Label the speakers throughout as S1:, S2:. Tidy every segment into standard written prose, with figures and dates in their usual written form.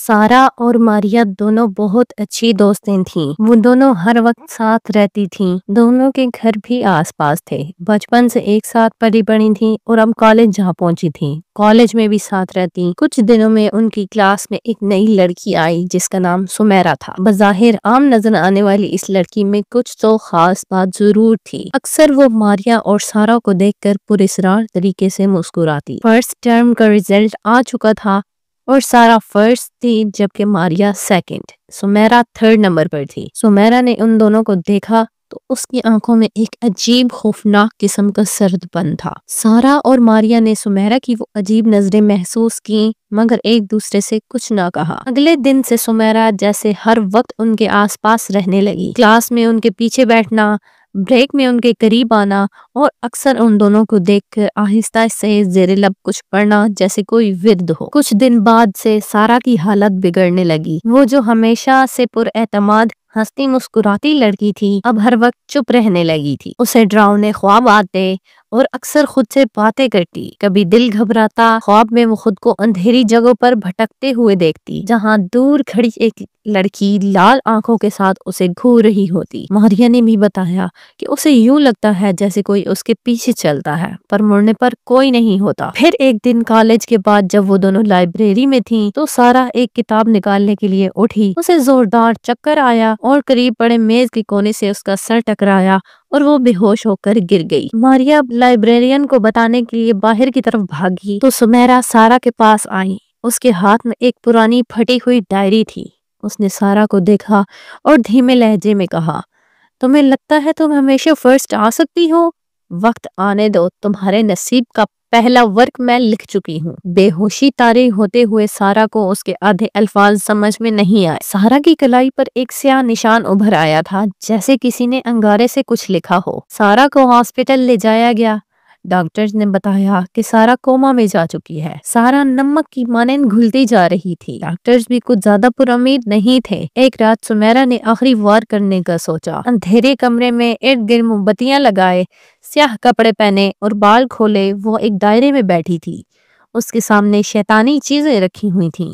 S1: سارا اور ماریا دونوں بہت اچھی دوستیں تھیں۔ وہ دونوں ہر وقت ساتھ رہتی تھیں۔ دونوں کے گھر بھی آس پاس تھے۔ بچپن سے ایک ساتھ پلی بڑھی تھیں اور اب کالج جا پہنچی تھیں۔ کالج میں بھی ساتھ رہتی۔ کچھ دنوں میں ان کی کلاس میں ایک نئی لڑکی آئی جس کا نام سمیرا تھا۔ بظاہر عام نظر آنے والی اس لڑکی میں کچھ تو خاص بات ضرور تھی۔ اکثر وہ ماریا اور سارا کو دیکھ کر پراسرار طریقے سے مسکراتی۔ فرسٹ ٹرم کا رزلٹ آ چکا تھا اور سارا فرسٹ تھی جبکہ ماریا سیکنڈ۔ سمیرا تھرڈ نمبر پر تھی۔ سمیرا نے ان دونوں کو دیکھا تو اس کی آنکھوں میں ایک عجیب خوفناک قسم کا سرد پن تھا۔ سارا اور ماریا نے سمیرا کی وہ عجیب نظریں محسوس کی مگر ایک دوسرے سے کچھ نہ کہا۔ اگلے دن سے سمیرا جیسے ہر وقت ان کے آس پاس رہنے لگی۔ کلاس میں ان کے پیچھے بیٹھنا، بریک میں ان کے قریب آنا اور اکثر ان دونوں کو دیکھ کر آہستہ سے زیر لب کچھ پڑھنا جیسے کوئی ورد ہو۔ کچھ دن بعد سے سارا کی حالت بگڑنے لگی۔ وہ جو ہمیشہ سے پر اعتماد ہنستی مسکراتی لڑکی تھی اب ہر وقت چپ رہنے لگی تھی۔ اسے ڈراؤنے خواب آتے اور اکثر خود سے باتیں کرتی۔ کبھی دل گھبراتا، خواب میں وہ خود کو اندھیری جگہوں پر بھٹکتے ہوئے دیکھتی جہاں دور کھڑی ایک لڑکی لال آنکھوں کے ساتھ اسے گھور رہی ہوتی۔ ماریا نے بھی بتایا کہ اسے یوں لگتا ہے جیسے کوئی اس کے پیچھے چلتا ہے پر مڑنے پر کوئی نہیں ہوتا۔ پھر ایک دن کالج کے بعد جب وہ دونوں لائبریری میں تھیں تو سارا ایک کتاب نکالنے کے لیے اٹھی۔ اسے زوردار چکر آیا اور قریب پڑے میز کے کونے سے اس کا سر ٹکرایا اور وہ بے ہوش ہو کر گر گئی۔ ماریا لائبریرین کو بتانے کے لیے باہر کی طرف بھاگی تو سمیرا سارا کے پاس آئی۔ اس کے ہاتھ میں ایک پرانی پھٹی ہوئی ڈائری تھی۔ اس نے سارا کو دیکھا اور دھیمے لہجے میں کہا، تمہیں لگتا ہے تم ہمیشہ فرسٹ آ سکتی ہو؟ وقت آنے دو، تمہارے نصیب کا پہلا ورق میں لکھ چکی ہوں۔ بے ہوشی طاری ہوتے ہوئے سارا کو اس کے آدھے الفاظ سمجھ میں نہیں آئے۔ سارا کی کلائی پر ایک سیاہ نشان ابھر آیا تھا جیسے کسی نے انگارے سے کچھ لکھا ہو۔ سارا کو ہاسپٹل لے جایا گیا۔ ڈاکٹرز نے بتایا کہ سارا کوما میں جا چکی ہے۔ سارا نمک کی مانند گھلتی جا رہی تھی۔ ڈاکٹرز بھی کچھ زیادہ پرامید نہیں تھے۔ ایک رات سمیرا نے آخری وار کرنے کا سوچا۔ اندھیرے کمرے میں ارد گرد موم بتیاں لگائے، سیاہ کپڑے پہنے اور بال کھولے وہ ایک دائرے میں بیٹھی تھی۔ اس کے سامنے شیطانی چیزیں رکھی ہوئی تھیں۔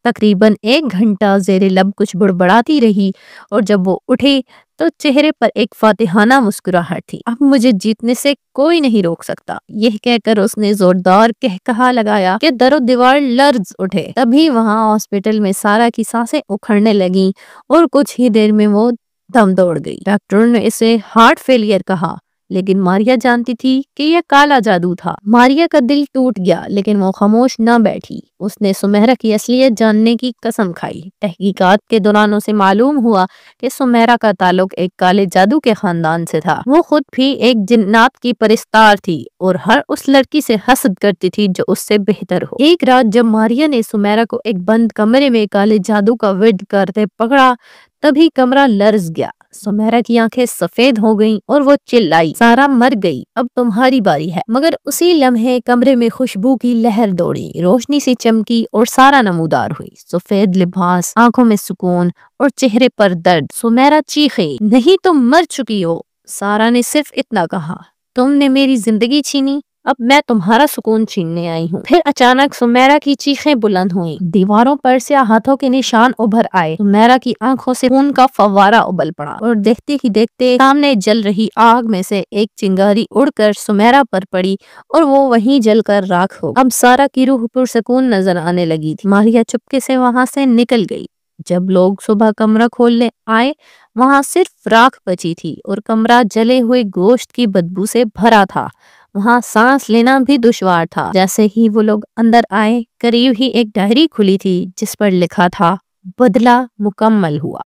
S1: تقریباً 1 گھنٹہ زیر لب کچھ بڑبڑاتی رہی اور جب وہ اٹھی تو چہرے پر ایک فاتحانہ مسکراہٹ تھی۔ اب مجھے جیتنے سے کوئی نہیں روک سکتا، یہ کہہ کر اس نے زوردار قہقہا لگایا کہ در و دیوار لرز اٹھے۔ تبھی وہاں ہاسپٹل میں سارا کی سانسیں اکھڑنے لگیں اور کچھ ہی دیر میں وہ دم توڑ گئی۔ ڈاکٹروں نے اسے ہارٹ فیلئر کہا لیکن ماریا جانتی تھی کہ یہ کالا جادو تھا۔ ماریا کا دل ٹوٹ گیا لیکن وہ خاموش نہ بیٹھی۔ اس نے سمیرا کی اصلیت جاننے کی قسم کھائی۔ تحقیقات کے دوران اسے معلوم ہوا کہ سمیرا کا تعلق ایک کالے جادو کے خاندان سے تھا۔ وہ خود بھی ایک جنات کی پرستار تھی اور ہر اس لڑکی سے حسد کرتی تھی جو اس سے بہتر ہو۔ ایک رات جب ماریا نے سمیرا کو ایک بند کمرے میں کالے جادو کا ورد کرتے پکڑا تبھی کمرہ لرز گیا۔ سمیرا کی آنکھیں سفید ہو گئیں اور وہ چلائی، سارا مر گئی، اب تمہاری باری ہے۔ مگر اسی لمحے کمرے میں خوشبو کی لہر دوڑی، روشنی سی چمکی اور سارا نمودار ہوئی۔ سفید لباس، آنکھوں میں سکون اور چہرے پر درد۔ سمیرا چیخے، نہیں تم مر چکی ہو۔ سارا نے صرف اتنا کہا، تم نے میری زندگی چھینی، اب میں تمہارا سکون چھیننے آئی ہوں۔ پھر اچانک سمیرا کی چیخیں بلند ہوئیں، دیواروں پر سیاہ ہاتھوں کے نشان ابھر آئے۔ سمیرا کی آنکھوں سے خون کا فوارہ ابل پڑا اور دیکھتے ہی دیکھتے سامنے جل رہی آگ میں سے ایک چنگاری اڑ کر سمیرا پر پڑی اور وہ وہیں جل کر راکھ ہو گئی۔ اب سارا کی روح پرسکون نظر آنے لگی تھی۔ ماریا چپکے سے وہاں سے نکل گئی۔ جب لوگ صبح کمرہ کھولنے آئے وہاں صرف راکھ بچی تھی اور کمرہ جلے ہوئے گوشت کی بدبو سے بھرا تھا۔ وہاں سانس لینا بھی دشوار تھا۔ جیسے ہی وہ لوگ اندر آئے قریب ہی ایک ڈائری کھلی تھی جس پر لکھا تھا، بدلہ مکمل ہوا۔